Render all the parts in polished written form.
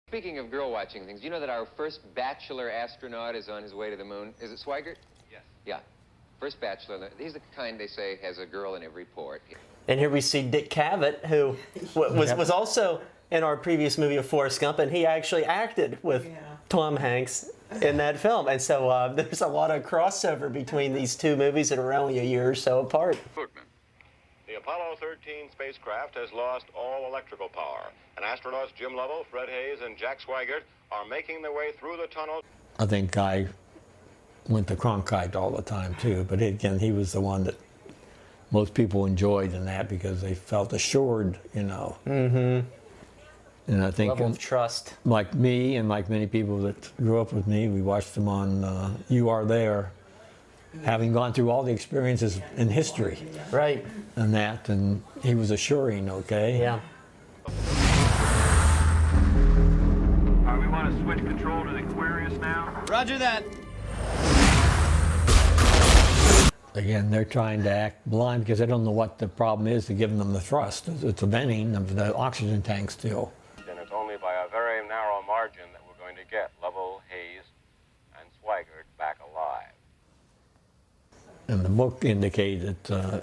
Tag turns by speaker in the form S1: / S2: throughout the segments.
S1: Speaking of girl-watching things, you know that our first bachelor astronaut is on his way to the moon? Is it Swigert?
S2: Yes.
S1: Yeah. First bachelor. He's the kind they say has a girl in every port.
S3: And here we see Dick Cavett, who was also in our previous movie of Forrest Gump, and he actually acted with Tom Hanks in that film. And so there's a lot of crossover between these two movies that are only a year or so apart.
S4: The Apollo 13 spacecraft has lost all electrical power, and astronauts Jim Lovell, Fred Hayes, and Jack Swigert are making their way through the tunnel.
S5: I think Guy went to Cronkite all the time too, but again, he was the one that most people enjoyed in that because they felt assured, you know.
S3: Mm-hmm.
S5: And I think,
S3: level of trust.
S5: Like me and like many people that grew up with me, we watched them on You Are There, having gone through all the experiences in history.
S3: Right.
S5: And that, and he was assuring, okay?
S3: Yeah.
S2: All right, we want to switch control to the Courteous now. Roger that.
S5: Again, they're trying to act blind because they don't know what the problem is to giving them the thrust. It's a venting of the oxygen tank still.
S4: And it's only by a very narrow margin that we're going to get Lovell, Hayes, and Swigert back alive.
S5: And the book indicated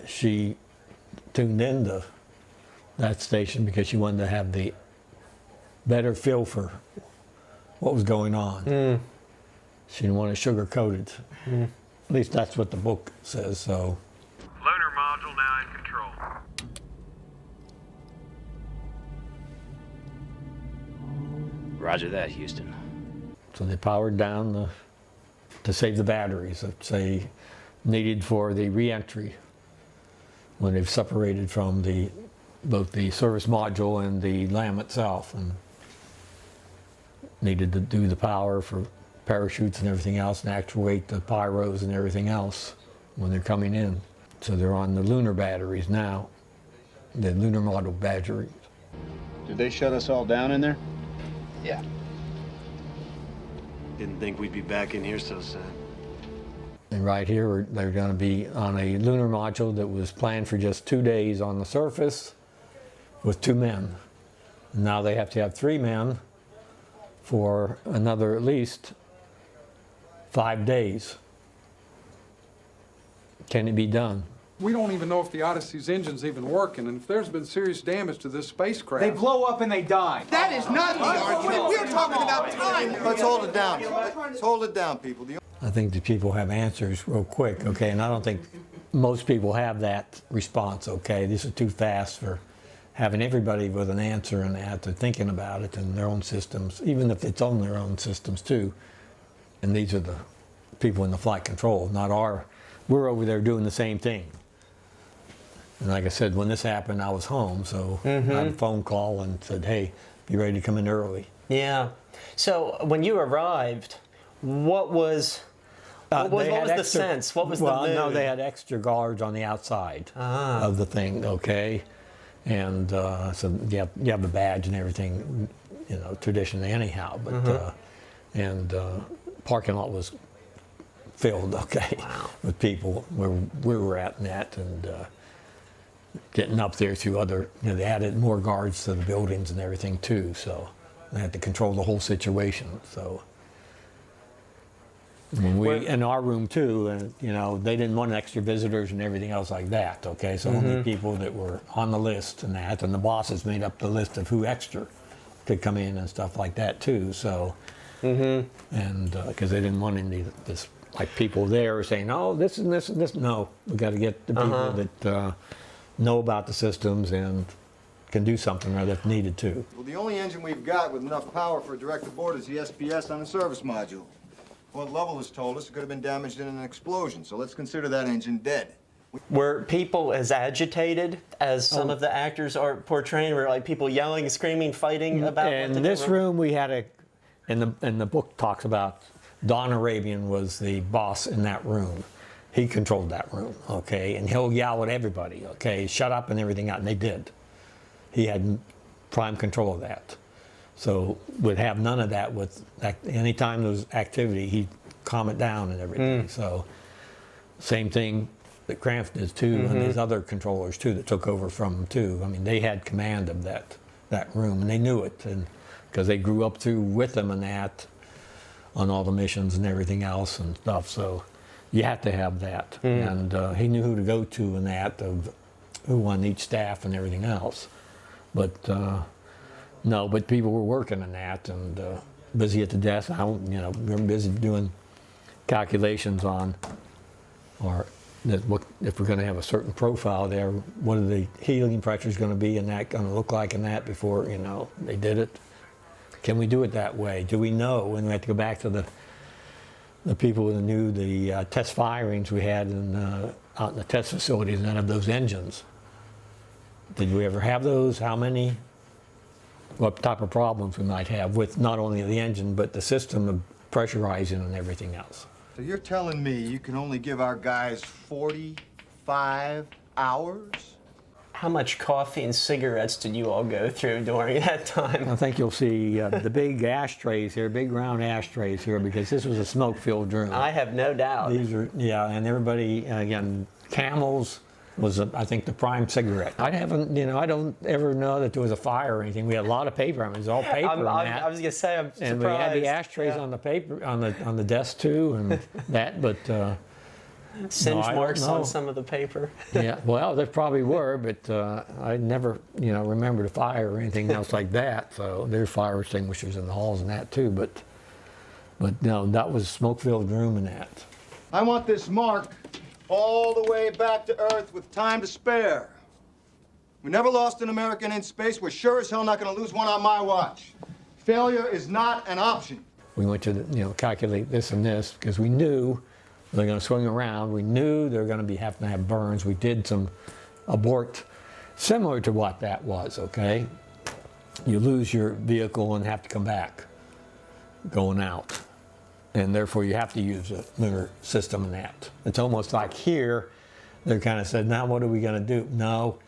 S5: she tuned into that station because she wanted to have the better feel for what was going on.
S3: Mm.
S5: She didn't want to sugarcoat it. Mm. At least that's what the book says, so.
S2: Lunar module now in control.
S6: Roger that, Houston.
S5: So they powered down to save the batteries that say needed for the re-entry when they've separated from both the service module and the LAM itself, and needed to do the power for parachutes and everything else and actuate the pyros and everything else when they're coming in. So they're on the lunar batteries now, the lunar module batteries.
S7: Did they shut us all down in there?
S6: Yeah. Didn't think we'd be back in here so soon.
S5: And right here, they're going to be on a lunar module that was planned for just 2 days on the surface with 2 men. Now they have to have 3 men for another at least 5 days. Can it be done?
S8: We don't even know if the Odyssey's engine's even working, and if there's been serious damage to this spacecraft...
S9: They blow up and they die.
S10: That is not the argument. We're talking about time.
S7: Let's hold it down. Let's hold it down, people.
S5: I think that people have answers real quick, okay? And I don't think most people have that response, okay? This is too fast for having everybody with an answer and that. They're thinking about it in their own systems, even if it's on their own systems too. And these are the people in the flight control, not our. We're over there doing the same thing. And like I said, when this happened, I was home, so I had a phone call and said, hey, be ready to come in early.
S3: Yeah. So when you arrived, what was the sense? What was the mood?
S5: Well, no, they had extra guards on the outside of the thing, okay? And so you have the badge and everything, you know, traditionally anyhow. But and parking lot was filled, okay, with people where we were at and that, and getting up there through other, you know, they added more guards to the buildings and everything too, so they had to control the whole situation. So when we, in our room too, and you know, they didn't want extra visitors and everything else like that, okay, so only people that were on the list and that, and the bosses made up the list of who extra could come in and stuff like that too, so, and because they didn't want any of this, like people there saying, oh, this and this and this. No, we got to get the people that know about the systems and can do something right if needed to.
S7: Well, the only engine we've got with enough power for a direct aboard is the SPS on the service module. What Lovell has told us, it could have been damaged in an explosion, so let's consider that engine dead.
S3: Were people as agitated as some of the actors are portraying? Were like people yelling, screaming, fighting about?
S5: In this room, we had and the book talks about Don Arabian was the boss in that room. He controlled that room, okay? And he'll yell at everybody, okay? Shut up and everything out, and they did. He had prime control of that. So would have none of that with, anytime there was activity, he'd calm it down and everything. So same thing that Crampton is too, and these other controllers too that took over from him too. I mean, they had command of that room, and they knew it, and because they grew up through with them and that on all the missions and everything else and stuff. So you have to have that. And he knew who to go to in that, of who on each staff and everything else. But no, but people were working on that and busy at the desk. We were busy doing calculations on, or that if we're going to have a certain profile there, what are the healing pressures going to be and that going to look like in that before, they did it. Can we do it that way? Do we know? And we have to go back to the people who knew the test firings we had out in the test facilities and of those engines. Did we ever have those? How many? What type of problems we might have with not only the engine, but the system of pressurizing and everything else.
S7: So you're telling me you can only give our guys 45 hours?
S3: How much coffee and cigarettes did you all go through during that time?
S5: I think you'll see the big ashtrays here, big round ashtrays here, because this was a smoke-filled room.
S3: I have no doubt.
S5: These are, and everybody, again, Camels was, I think, the prime cigarette. I don't ever know that there was a fire or anything. We had a lot of paper. I mean, it was all paper
S3: I was going to say, I'm surprised.
S5: And we had the ashtrays on the paper, on the desk too, and that, but...
S3: Singe marks on some of the paper.
S5: Yeah, well, there probably were, but I never, remembered a fire or anything else like that. So there's fire extinguishers in the halls and that too, but no, that was a smoke-filled room and that.
S7: I want this mark all the way back to Earth with time to spare. We never lost an American in space. We're sure as hell not going to lose one on my watch. Failure is not an option.
S5: We went to, calculate this and this because we knew they're going to swing around. We knew they're going to have to have burns. We did some abort similar to what that was, okay? You lose your vehicle and have to come back going out. And therefore you have to use a lunar system in that. It's almost like here, they kind of said, now what are we going to do? No,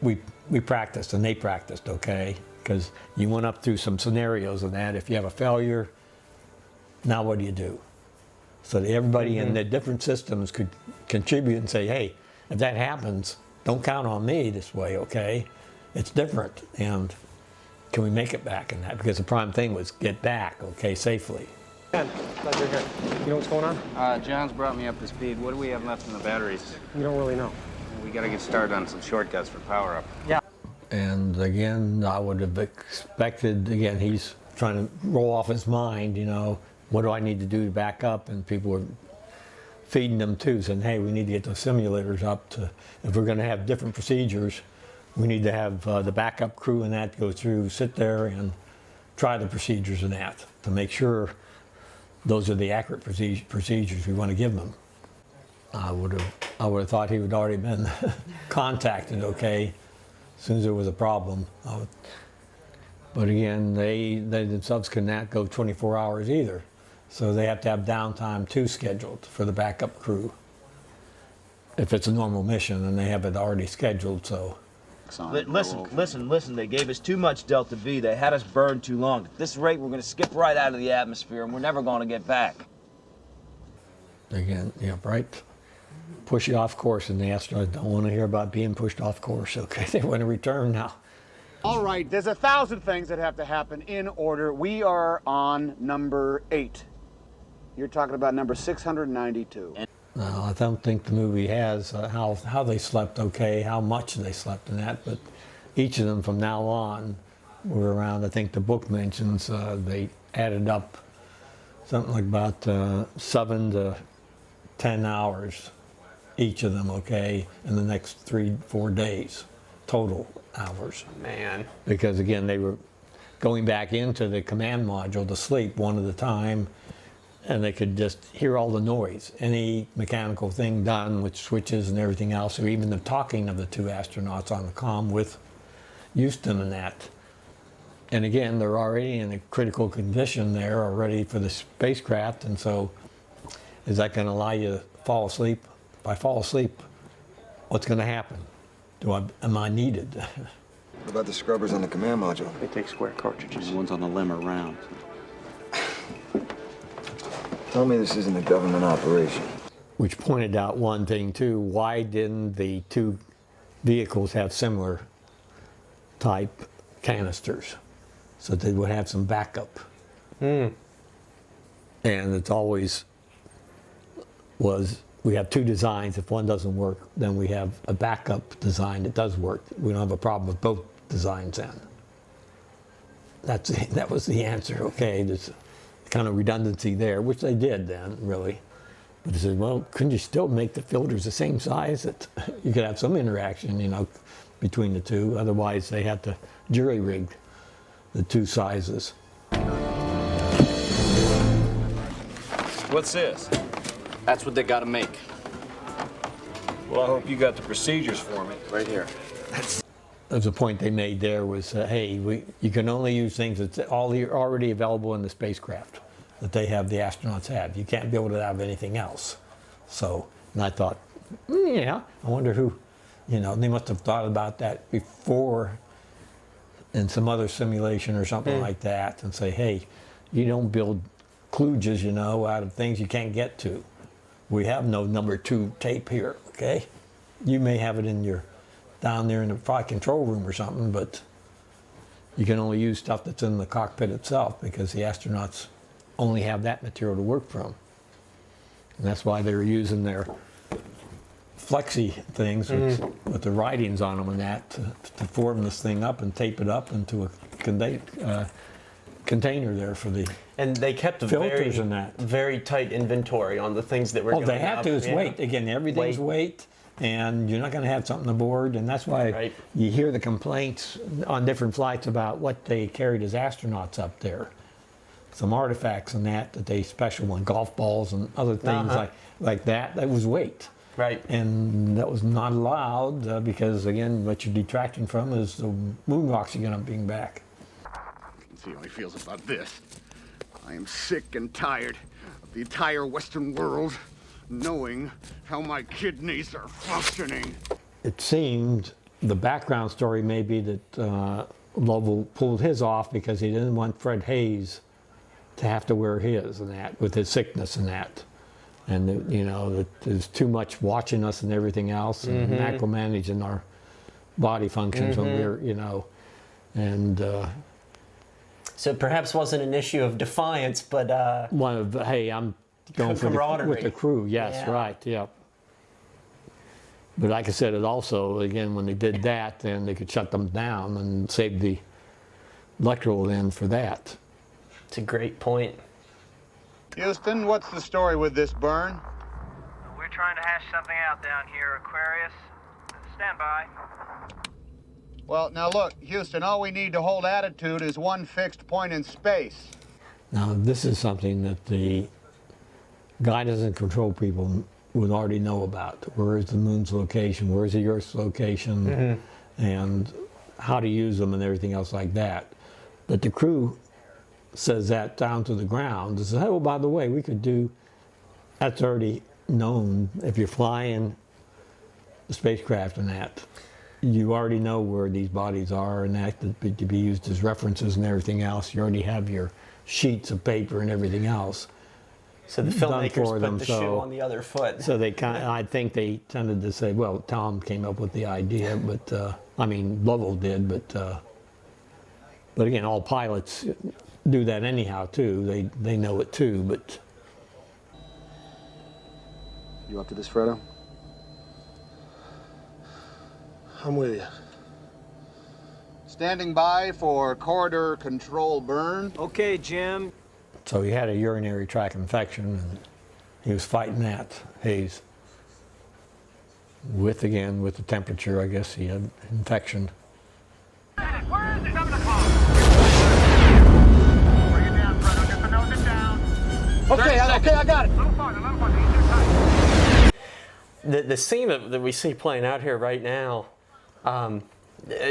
S5: we practiced and they practiced, okay? Because you went up through some scenarios of that. If you have a failure, now what do you do? So that everybody in the different systems could contribute and say, hey, if that happens, don't count on me this way, okay? It's different, and can we make it back in that? Because the prime thing was get back, okay, safely.
S9: Glad you're here. You know what's going on?
S11: John's brought me up to speed. What do we have left in the batteries?
S9: You don't really know.
S11: We gotta get started on some shortcuts for power up.
S9: Yeah.
S5: And again, I would have expected, again, he's trying to roll off his mind, what do I need to do to back up? And people were feeding them too, saying, hey, we need to get those simulators up to, if we're gonna have different procedures, we need to have the backup crew and that go through, sit there and try the procedures and that to make sure those are the accurate procedures we want to give them. I would have thought he would already been contacted, okay, as soon as there was a problem. But again, they themselves cannot go 24 hours either. So they have to have downtime too scheduled for the backup crew. If it's a normal mission and they have it already scheduled, so.
S12: Listen, they gave us too much Delta V. They had us burned too long. At this rate, we're gonna skip right out of the atmosphere and we're never gonna get back.
S5: Again, right? Push you off course, and the astronauts don't want to hear about being pushed off course, okay? They want to return now.
S10: All right, there's 1,000 things that have to happen in order. We are on number 8. You're talking about number 692.
S5: No, I don't think the movie has how they slept, okay, how much they slept in that, but each of them from now on were around, I think the book mentions, they added up something like about 7 to 10 hours, each of them, okay, in the next 3-4 days, total hours.
S3: Man.
S5: Because again, they were going back into the command module to sleep one at a time, and they could just hear all the noise, any mechanical thing done with switches and everything else, or even the talking of the 2 astronauts on the comm with Houston and that. And again, they're already in a critical condition there already for the spacecraft, and so is that going to allow you to fall asleep? If I fall asleep, what's going to happen? Am I needed?
S7: What about the scrubbers on the command module?
S11: They take square cartridges.
S6: The ones on the limb are round.
S7: Tell me this isn't a government operation.
S5: Which pointed out one thing too, why didn't the 2 vehicles have similar type canisters? so they would have some backup. And it's always we have two designs. If one doesn't work, then we have a backup design that does work. We don't have a problem with both designs then. That was the answer. Okay, there's kind of redundancy there, which they did then, really. But they said, well, couldn't you still make the filters the same size? That you could have some interaction, you know, between the two. Otherwise, they had to jury-rig the two sizes.
S12: What's this?
S11: That's what they gotta make.
S12: Well, I hope you got the procedures for me.
S11: Right here.
S5: There's a point they made there was, hey, you can only use things that's already available in the spacecraft that they have, the astronauts have. You can't build it out of anything else. So, and I thought, yeah, I wonder who, you know, they must have thought about that before in some other simulation or something like that and say, hey, you don't build kludges, you know, out of things you can't get to. We have no number 2 tape here, okay? You may have it in your, down there in the flight control room or something, but you can only use stuff that's in the cockpit itself because the astronauts only have that material to work from. And that's why they were using their flexi things with the writings on them and that to form this thing up and tape it up into a container there for the
S3: and they kept a
S5: filters and that.
S3: Very tight inventory on the things that were going
S5: they have to. It's weight. Again, everything's weight. And you're not going to have something aboard, and that's why you hear the complaints on different flights about what they carried as astronauts up there. Some artifacts and that they special one, golf balls and other things like that. That was weight.
S3: Right.
S5: And that was not allowed because, again, what you're detracting from is the moon rocks you're going to bring back.
S10: You can see how he feels about this. I am sick and tired of the entire Western world knowing how my kidneys are functioning.
S5: It seemed the background story may be that Lovell pulled his off because he didn't want Fred Hayes to have to wear his and that with his sickness and that. And, you know, that there's too much watching us and everything else and macromanaging our body functions when we're, you know, and...
S3: so it perhaps wasn't an issue of defiance, but...
S5: one of, hey, I'm going for with the crew, yes, right, yeah. But like I said, it also, again, when they did that, then they could shut them down and save the electrical end for that.
S3: It's a great point.
S10: Houston, what's the story with this burn?
S2: We're trying to hash something out down here, Aquarius. Stand by.
S10: Well, now look, Houston, all we need to hold attitude is one fixed point in space.
S5: Now, this is something that the guidance and control people would already know about. Where is the moon's location? Where is the Earth's location? And how to use them and everything else like that. But the crew says that down to the ground. They say, oh, by the way, we could do, that's already known. If you're flying the spacecraft and that, you already know where these bodies are and that to be used as references and everything else. You already have your sheets of paper and everything else.
S3: So the filmmakers put the shoe on the other foot.
S5: So they kind of, I think they tended to say, well, Tom came up with the idea, but I mean, Lovell did, but again, all pilots do that anyhow too. They know it too, but.
S10: You up to this, Fredo?
S9: I'm with you.
S10: Standing by for corridor control burn.
S11: Okay, Jim.
S5: So he had a urinary tract infection, and he was fighting that, Hayes. With the temperature, I guess he had infection.
S2: Where is it? Up in the car. Bring it down, Fredo. Get the nose down.
S10: Okay, I got it.
S2: A little farther, Ease your tight.
S3: The scene that we see playing out here right now,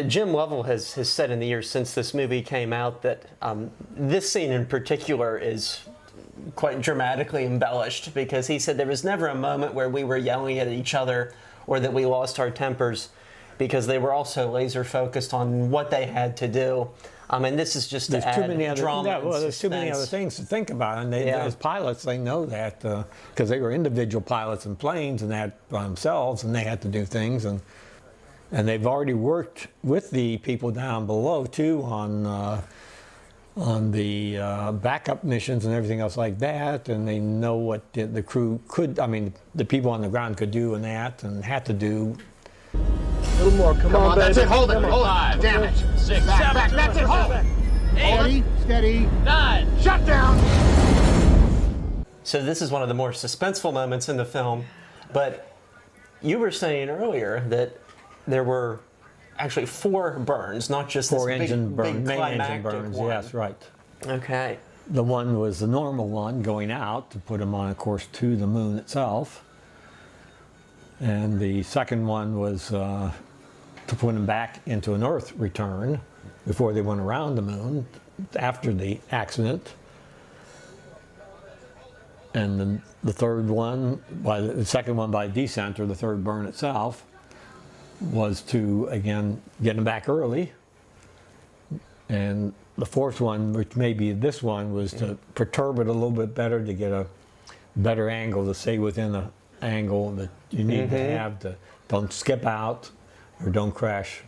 S3: Jim Lovell has said in the years since this movie came out that this scene in particular is quite dramatically embellished because he said there was never a moment where we were yelling at each other or that we lost our tempers because they were also laser focused on what they had to do. And this is just
S5: there's
S3: to
S5: too
S3: add
S5: many other,
S3: drama and
S5: there's too many other things to think about, and they, as pilots, they know that because they were individual pilots in planes and that by themselves, and they had to do things, and they've already worked with the people down below too on on the backup missions and everything else like that, and they know what the crew could, I mean, the people on the ground could do in that and had to do.
S9: A little more. Come on,
S10: That's
S9: baby.
S10: it. Hold it.
S9: Come on.
S10: Hold it. Damn it.
S6: 6,
S10: Back. That's it. Hold it. Steady. Steady.
S6: 9.
S10: Shut down.
S3: So this is one of the more suspenseful moments in the film, but you were saying earlier that there were actually 4 burns, not just this
S5: Four engine
S3: big
S5: burn, main engine
S3: climactic
S5: burns,
S3: one.
S5: yes, right.
S3: Okay.
S5: The one was the normal one going out to put them on a course to the moon itself. And the second one was to put them back into an Earth return before they went around the moon after the accident. And then the third one, the second one by descent, or the third burn itself, was to, again, get them back early. And the fourth one, which may be this one, was to perturb it a little bit better to get a better angle, to stay within the angle that you need to have to don't skip out or don't crash.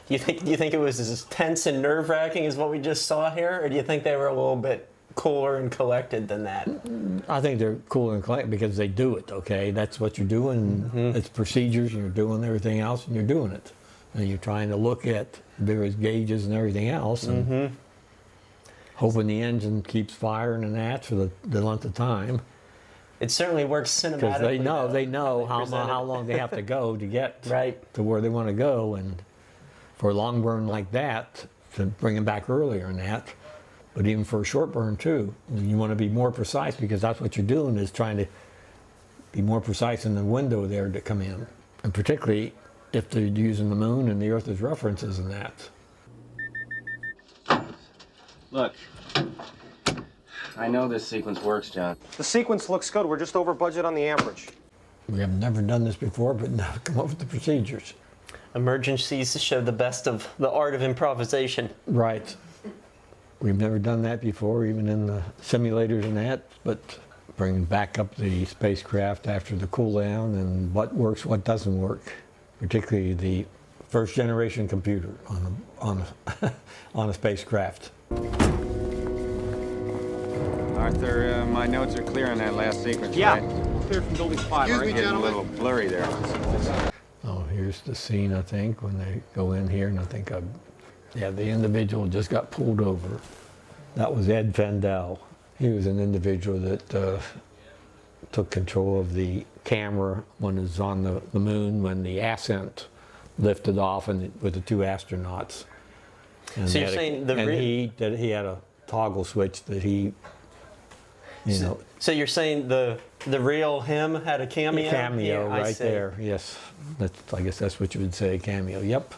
S3: You think it was as tense and nerve-wracking as what we just saw here, or do you think they were a little bit cooler and collected than that?
S5: I think they're cool and collected because they do it, okay? That's what you're doing. It's procedures, and you're doing everything else, and you're doing it. And you're trying to look at various gauges and everything else, and hoping the engine keeps firing and that for the length of time.
S3: It certainly works cinematically.
S5: Because they know how long they have to go to get to where they want to go, and for a long burn like that, to bring them back earlier in that. But even for a short burn too, you want to be more precise, because that's what you're doing, is trying to be more precise in the window there to come in. And particularly if they're using the moon and the Earth as references in that.
S6: Look, I know this sequence works, John.
S11: The sequence looks good. We're just over budget on the amperage.
S5: We have never done this before, but now come up with the procedures.
S3: Emergencies show the best of the art of improvisation.
S5: Right. We've never done that before, even in the simulators and that, but bringing back up the spacecraft after the cool down and what works, what doesn't work, particularly the first generation computer on a spacecraft.
S2: Arthur, my notes are clear on that last sequence,
S11: Yeah,
S2: right?
S11: clear from building 5,
S10: Excuse
S11: right?
S10: me,
S2: Getting a
S10: gentlemen.
S2: little blurry there.
S5: Oh, here's the scene, I think, when they go in here, and I think yeah, the individual just got pulled over. That was Ed Fendel. He was an individual that took control of the camera when it was on the moon, when the ascent lifted off and with the 2 astronauts. And
S3: So you're saying
S5: he had a toggle switch that he, you know.
S3: So you're saying the real him had a cameo?
S5: Cameo,
S3: Yeah, I
S5: right
S3: see.
S5: there, yes. I guess that's what you would say, cameo, yep.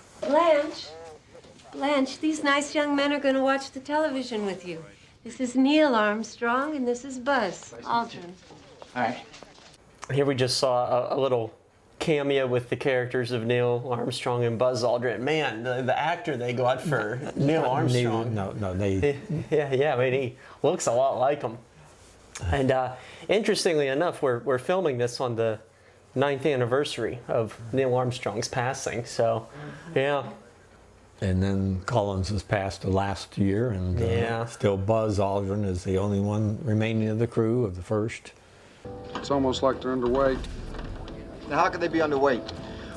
S13: Blanche, these nice young men are going to watch the television with you. This is Neil Armstrong, and this is Buzz Aldrin.
S6: All right.
S3: Here we just saw a little cameo with the characters of Neil Armstrong and Buzz Aldrin. Man, the actor they got for Neil Armstrong. Yeah, I mean, he looks a lot like him. And interestingly enough, we're filming this on the 9th anniversary of Neil Armstrong's passing, so yeah.
S5: And then Collins has passed the last year, and still Buzz Aldrin is the only one remaining of the crew of the first.
S8: It's almost like they're underweight.
S7: Now, how could they be underweight?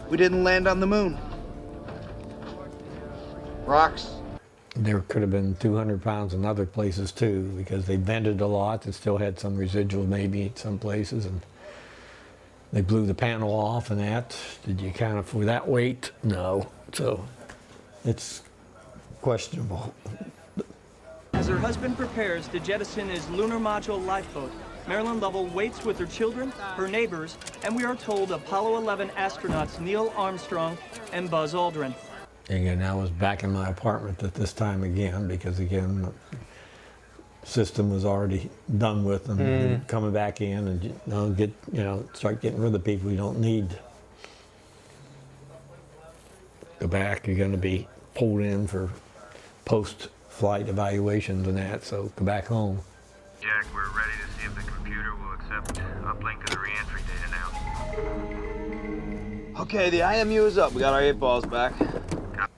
S7: We didn't land on the moon. Rocks.
S5: There could have been 200 pounds in other places too, because they vented a lot and still had some residual maybe in some places, and they blew the panel off and that. Did you account for that weight? No. So it's questionable.
S14: As her husband prepares to jettison his lunar module lifeboat, Marilyn Lovell waits with her children, her neighbors, and we are told Apollo 11 astronauts Neil Armstrong and Buzz Aldrin.
S5: Again, I was back in my apartment at this time again, because again, the system was already done with, and coming back in and start getting rid of people you don't need. Go back, you're going to be pulled in for post-flight evaluations and that, so go back home.
S2: Jack, we're ready to see if the computer will accept uplink of the re-entry data now.
S12: Okay, the IMU is up. We got our 8 balls back.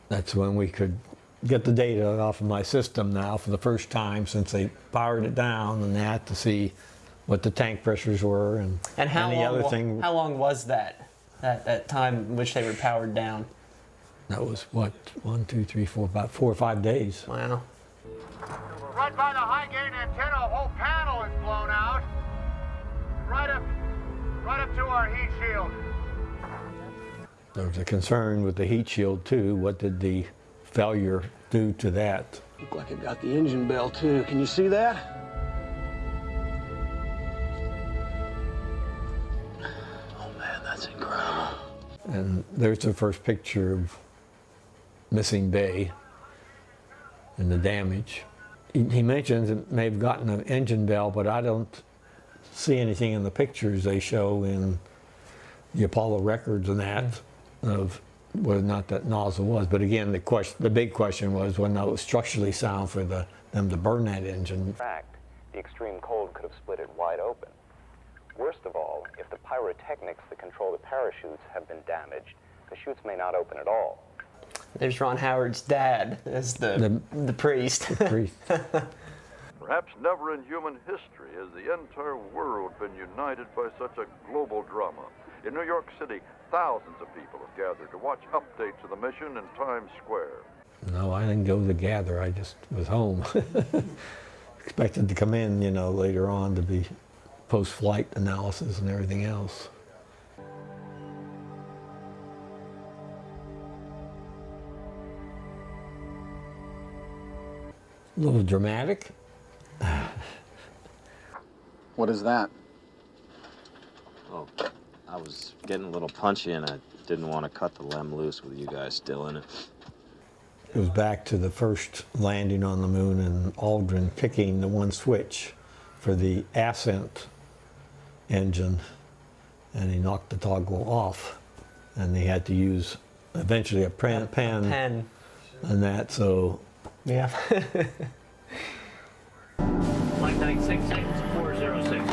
S5: That's when we could get the data off of my system now for the first time since they powered it down and that to see what the tank pressures were and
S3: how
S5: any
S3: long,
S5: other thing.
S3: How long was that time in which they were powered down?
S5: That was what, 1, 2, 3, 4, about 4 or 5 days.
S3: Wow.
S10: Right by the high gain antenna, a whole panel is blown out. Right up to our heat shield.
S5: There was a concern with the heat shield too. What did the failure do to that?
S9: Looked like it got the engine bell too. Can you see that? Oh man, that's incredible.
S5: And there's the first picture of missing bay and the damage. He mentions it may have gotten an engine bell, but I don't see anything in the pictures they show in the Apollo records and that of whether or not that nozzle was. But again, the big question was whether or not it was structurally sound for them to burn that engine.
S15: In fact, the extreme cold could have split it wide open. Worst of all, if the pyrotechnics that control the parachutes have been damaged, the chutes may not open at all.
S3: There's Ron Howard's dad as the priest.
S5: The priest.
S16: Perhaps never in human history has the entire world been united by such a global drama. In New York City, thousands of people have gathered to watch updates of the mission in Times Square.
S5: No, I didn't go to the gather. I just was home. Expected to come in, later on to be post-flight analysis and everything else. A little dramatic.
S6: What is that? Oh, I was getting a little punchy and I didn't want to cut the lem loose with you guys still in it.
S5: It was back to the first landing on the moon and Aldrin picking the one switch for the ascent engine, and he knocked the toggle off, and they had to use eventually a pen and that, so
S3: yeah.
S17: Flight 966, 406.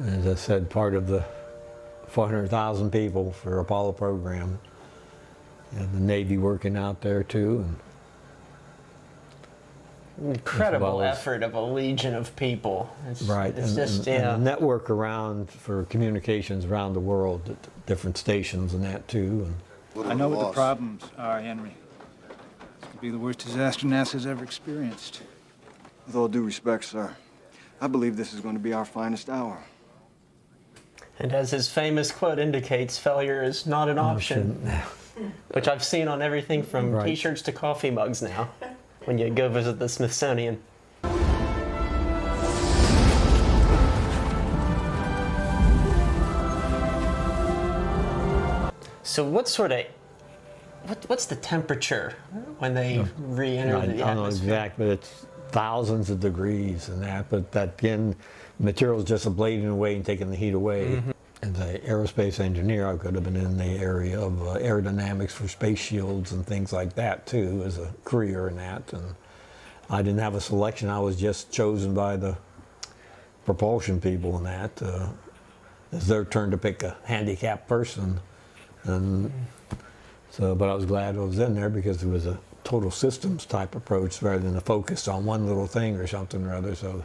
S5: As I said, part of the 400,000 people for Apollo program, and the Navy working out there too. And
S3: incredible effort of a legion of people.
S5: Right,
S3: It's
S5: and a network around for communications around the world at different stations and that too.
S18: I know what the problems are, Henry. This could be the worst disaster NASA's ever experienced.
S7: With all due respect, sir, I believe this is going to be our finest hour.
S3: And as his famous quote indicates, failure is not an option. Which I've seen on everything from t-shirts to coffee mugs now, when you go visit the Smithsonian. So what's the temperature when they re-enter the atmosphere?
S5: I don't know exact, but it's thousands of degrees and that, but that again, material's just ablating away and taking the heat away.
S3: Mm-hmm.
S5: As an aerospace engineer, I could have been in the area of aerodynamics for space shields and things like that too, as a career in that. And I didn't have a selection. I was just chosen by the propulsion people in that. It's their turn to pick a handicapped person. And so, but I was glad I was in there because it was a total systems type approach rather than a focus on one little thing or something or other. So it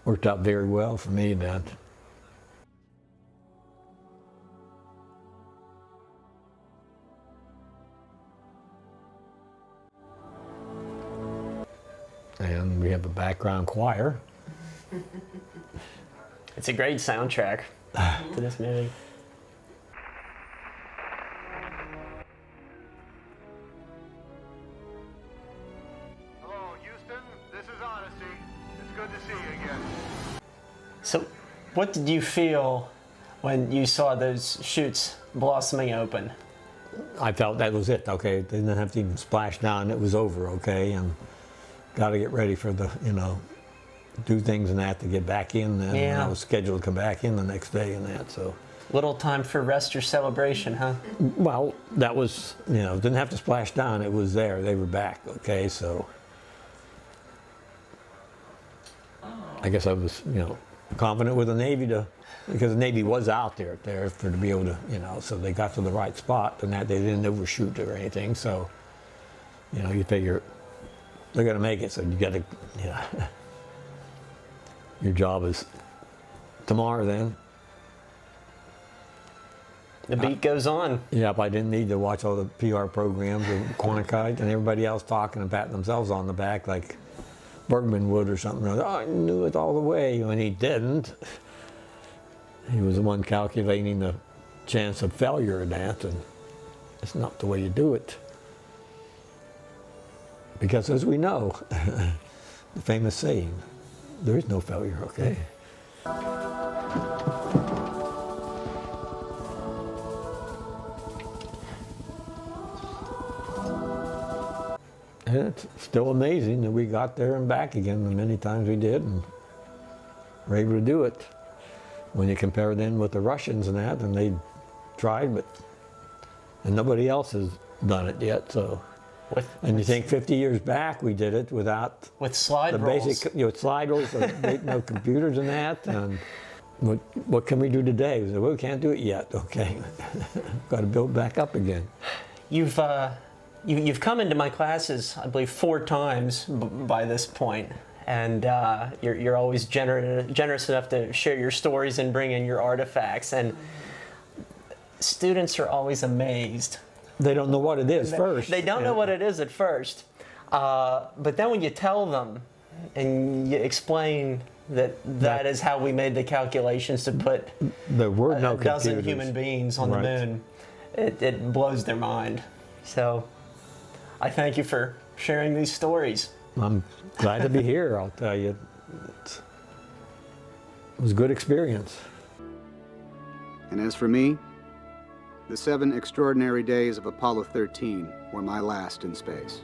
S5: worked out very well for me, that. And we have a background choir.
S3: It's a great soundtrack to this movie.
S10: Hello, Houston. This is Odyssey. It's good to see you again.
S3: So, what did you feel when you saw those chutes blossoming open?
S5: I felt that was it, okay? They didn't have to even splash down, it was over, okay? And got to get ready for the, do things and that to get back in. And I was scheduled to come back in the next day and that, so.
S3: Little time for rest or celebration, huh?
S5: Well, that was, didn't have to splash down, it was there, they were back, okay? So I guess I was, confident with the Navy because the Navy was out there to be able to, so they got to the right spot and that they didn't overshoot or anything. So, you figure they're going to make it. So you got to, your job is tomorrow then.
S3: The beat goes on.
S5: Yep, I didn't need to watch all the PR programs of Quantico and everybody else talking and patting themselves on the back like Bergman would or something. Oh, I knew it all the way, when he didn't. He was the one calculating the chance of failure in that, and it's not the way you do it. Because as we know, the famous saying, there is no failure, okay? And it's still amazing that we got there and back again the many times we did and were able to do it. When you compare them with the Russians and that, and they tried, and nobody else has done it yet. So, and you think 50 years back we did it with slide rolls. Basic, slide rolls, no computers and that. And what can we do today? We said, well, we can't do it yet. Okay, got to build back up again.
S3: You've come into my classes, I believe, 4 times by this point. And you're always generous enough to share your stories and bring in your artifacts. And students are always amazed.
S5: They don't know what it is first.
S3: They don't know what it is at first. But then when you tell them and you explain that is how we made the calculations to put
S5: there were no
S3: a dozen human beings on the moon, it blows their mind. So I thank you for sharing these stories.
S5: I'm glad to be here, I'll tell you. It was a good experience.
S19: And as for me, the 7 extraordinary days of Apollo 13 were my last in space.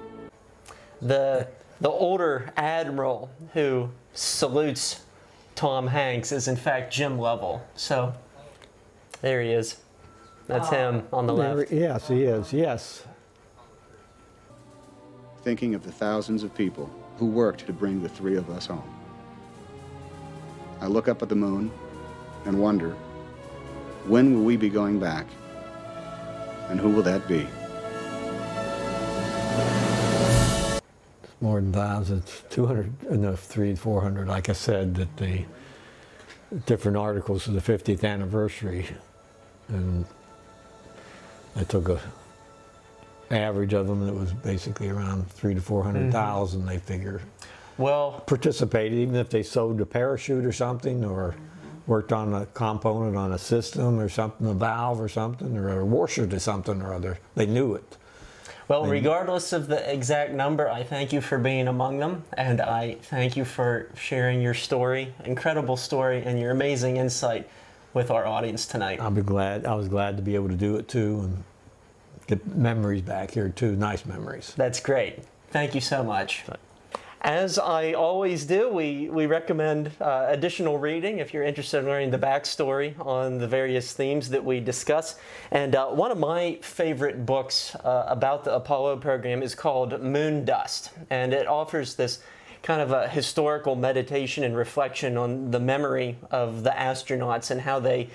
S3: The older admiral who salutes Tom Hanks is in fact Jim Lovell. So there he is. That's him on the left.
S5: Yes, he is, yes.
S19: Thinking of the thousands of people who worked to bring the 3 of us home. I look up at the moon and wonder, when will we be going back? And who will that be?
S5: It's more than thousands. It's 200, no, 300, 400, like I said, that the different articles of the 50th anniversary. And I took a average of them that was basically around 300,000 to 400,000, they figure.
S3: Well,
S5: participated, even if they sewed a parachute or something, or worked on a component on a system or something, a valve or something, or a washer to something or other. They knew it.
S3: Well, regardless of the exact number, I thank you for being among them, and I thank you for sharing your story, incredible story, and your amazing insight with our audience tonight.
S5: I was glad to be able to do it too, and get memories back here too, nice memories.
S3: That's great. Thank you so much. As I always do, we recommend additional reading if you're interested in learning the backstory on the various themes that we discuss. And one of my favorite books about the Apollo program is called Moon Dust. And it offers this kind of a historical meditation and reflection on the memory of the astronauts and how they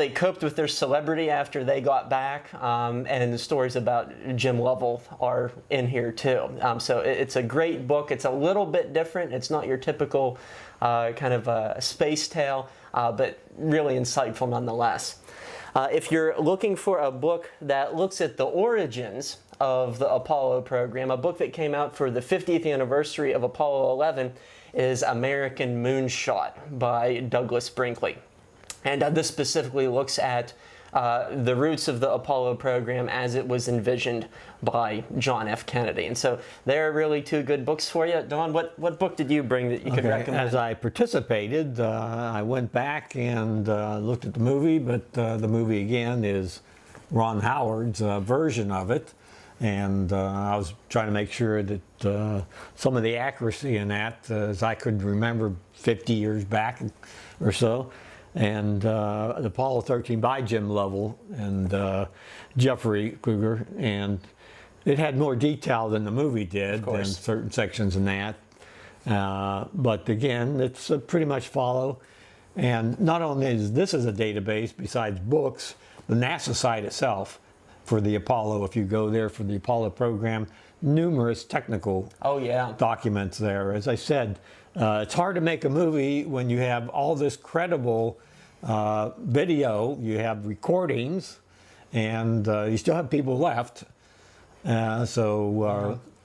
S3: coped with their celebrity after they got back, and the stories about Jim Lovell are in here too. So it's a great book. It's a little bit different. It's not your typical kind of a space tale, but really insightful nonetheless. If you're looking for a book that looks at the origins of the Apollo program, a book that came out for the 50th anniversary of Apollo 11 is American Moonshot by Douglas Brinkley. And this specifically looks at the roots of the Apollo program as it was envisioned by John F. Kennedy. And so there are really 2 good books for you. Don, what book did you bring that you could recommend?
S5: As I participated, I went back and looked at the movie, but the movie again is Ron Howard's version of it. And I was trying to make sure that some of the accuracy in that, as I could remember 50 years back or so. And the Apollo 13 by Jim Lovell and Jeffrey Kruger, and it had more detail than the movie did, in certain sections in that. But again, it's pretty much follow. And not only is this is a database, besides books, the NASA site itself for the Apollo, if you go there for the Apollo program, numerous technical documents there. As I said, it's hard to make a movie when you have all this credible video, you have recordings, and you still have people left.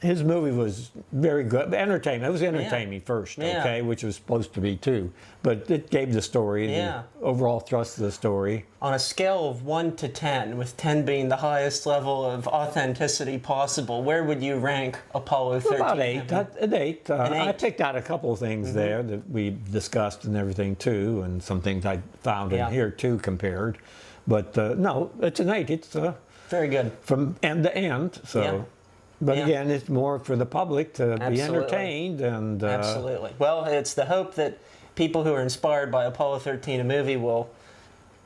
S5: His movie was very good, entertaining. It was entertaining first, okay, which was supposed to be too. But it gave the story, the overall thrust of the story.
S3: On a scale of 1 to 10, with 10 being the highest level of authenticity possible, where would you rank Apollo 13?
S5: About 8. An 8. I picked out a couple of things there that we discussed and everything too, and some things I found in here too compared. But no, it's an 8. It's
S3: very good
S5: from end to end. So. But again, it's more for the public to be entertained and...
S3: Absolutely. Well, it's the hope that people who are inspired by Apollo 13, a movie, will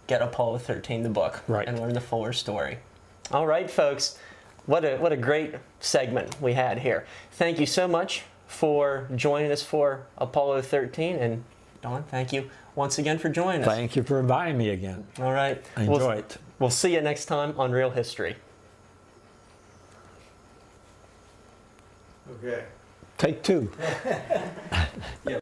S3: get Apollo 13, the book, and learn the fuller story. All right, folks. What a great segment we had here. Thank you so much for joining us for Apollo 13. And Don, thank you once again for joining us.
S5: Thank you for inviting me again.
S3: All right.
S5: I enjoy it.
S3: We'll see you next time on Real History.
S5: Okay. Take 2.
S3: Yeah.